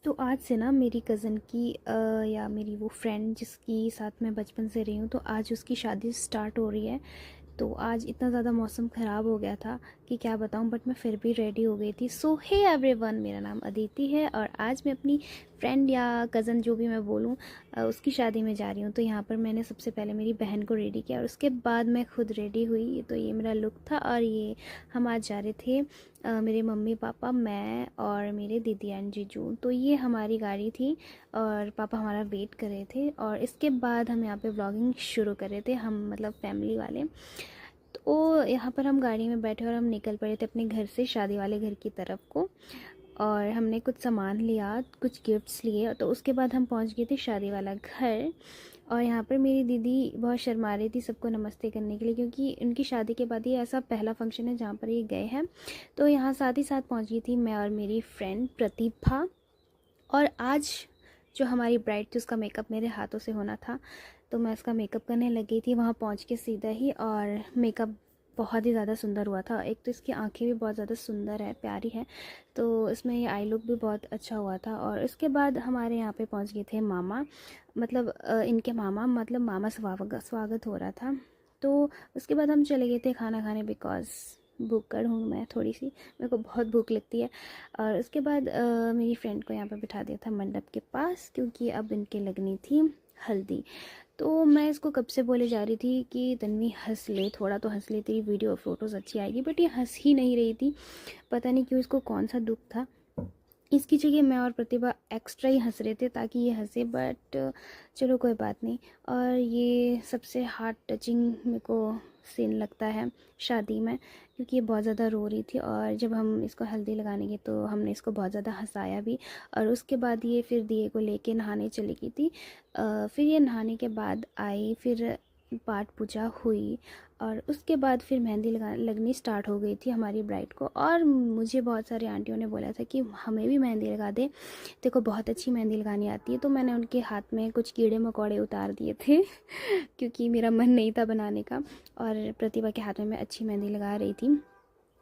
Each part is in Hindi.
तो आज से ना मेरी कज़न की या मेरी वो फ्रेंड जिसकी साथ मैं बचपन से रही हूँ, तो आज उसकी शादी स्टार्ट हो रही है। तो आज इतना ज़्यादा मौसम ख़राब हो गया था कि क्या बताऊँ, बट मैं फिर भी रेडी हो गई थी। सो हे एवरीवन, मेरा नाम अदिति है और आज मैं अपनी फ्रेंड या कज़न जो भी मैं बोलूँ उसकी शादी में जा रही हूँ। तो यहाँ पर मैंने सबसे पहले मेरी बहन को रेडी किया और उसके बाद मैं खुद रेडी हुई। तो ये मेरा लुक था और ये हम आज जा रहे थे, मेरे मम्मी पापा, मैं और मेरे दीदी एंड जीजू। तो ये हमारी गाड़ी थी और पापा हमारा वेट कर रहे थे और इसके बाद हम यहाँ पे व्लॉगिंग शुरू कर रहे थे, हम मतलब फैमिली वाले। तो यहाँ पर हम गाड़ी में बैठे और हम निकल पड़े थे अपने घर से शादी वाले घर की तरफ को। और हमने कुछ सामान लिया, कुछ गिफ्ट्स लिए, तो उसके बाद हम पहुँच गए थे शादी वाला घर। और यहाँ पर मेरी दीदी बहुत शर्मा रही थी सबको नमस्ते करने के लिए, क्योंकि उनकी शादी के बाद ये ऐसा पहला फंक्शन है जहाँ पर ये गए हैं। तो यहाँ साथ ही साथ पहुँच गई थी मैं और मेरी फ्रेंड प्रतिभा। और आज जो हमारी ब्राइड थी उसका मेकअप मेरे हाथों से होना था, तो मैं उसका मेकअप करने लगी थी वहाँ पहुँच के सीधा ही। और मेकअप बहुत ही ज़्यादा सुंदर हुआ था। एक तो इसकी आंखें भी बहुत ज़्यादा सुंदर है, प्यारी है, तो इसमें ये आई लुक भी बहुत अच्छा हुआ था। और इसके बाद हमारे यहाँ पे पहुँच गए थे मामा, मतलब इनके मामा, मतलब मामा स्वागत हो रहा था। तो उसके बाद हम चले गए थे खाना खाने, बिकॉज़ भूखड़ हूँ मैं थोड़ी सी, मेरे को बहुत भूख लगती है। और उसके बाद मेरी फ्रेंड को यहाँ पर बिठा दिया था मंडप के पास, क्योंकि अब इनके लगनी थी हल्दी। तो मैं इसको कब से बोले जा रही थी कि तन्वी हंस ले, थोड़ा तो हंस ले, तेरी वीडियो और फोटोज़ अच्छी आएगी, बट ये हंस ही नहीं रही थी। पता नहीं क्यों, इसको कौन सा दुख था। इसकी जगह मैं और प्रतिभा एक्स्ट्रा ही हंस रहे थे ताकि ये हंसे, बट चलो कोई बात नहीं। और ये सबसे हार्ट टचिंग मेरे को सीन लगता है शादी में, क्योंकि ये बहुत ज़्यादा रो रही थी और जब हम इसको हल्दी लगाने गए तो हमने इसको बहुत ज़्यादा हंसाया भी। और उसके बाद ये फिर दिए को लेके नहाने चली गई थी। फिर ये नहाने के बाद आई, फिर पाठ पूजा हुई और उसके बाद फिर मेहंदी लगनी स्टार्ट हो गई थी हमारी ब्राइड को। और मुझे बहुत सारी आंटियों ने बोला था कि हमें भी मेहंदी लगा दे, तेरे को बहुत अच्छी मेहंदी लगानी आती है। तो मैंने उनके हाथ में कुछ कीड़े मकोड़े उतार दिए थे क्योंकि मेरा मन नहीं था बनाने का। और प्रतिभा के हाथ में मैं अच्छी मेहंदी लगा रही थी,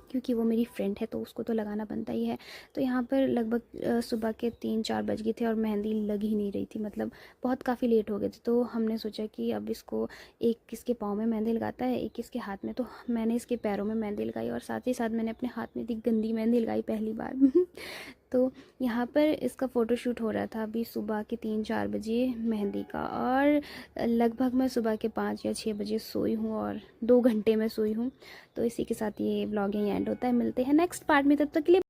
क्योंकि वो मेरी फ्रेंड है तो उसको तो लगाना बनता ही है। तो यहाँ पर लगभग सुबह के 3-4 बज गए थे और मेहंदी लग ही नहीं रही थी, मतलब बहुत काफ़ी लेट हो गए थे। तो हमने सोचा कि अब इसको, एक किसके पाँव में मेहंदी लगाता है, एक किसके हाथ में। तो मैंने इसके पैरों में मेहंदी लगाई और साथ ही साथ मैंने अपने हाथ में इतनी गंदी मेहंदी लगाई पहली बार तो यहाँ पर इसका फ़ोटोशूट हो रहा था अभी सुबह के 3-4 बजे मेहंदी का। और लगभग मैं सुबह के 5 या 6 बजे सोई हूँ और 2 घंटे में सोई हूँ। तो इसी के साथ ये व्लॉग यहीं एंड होता है। मिलते हैं नेक्स्ट पार्ट में, तब तक के लिए।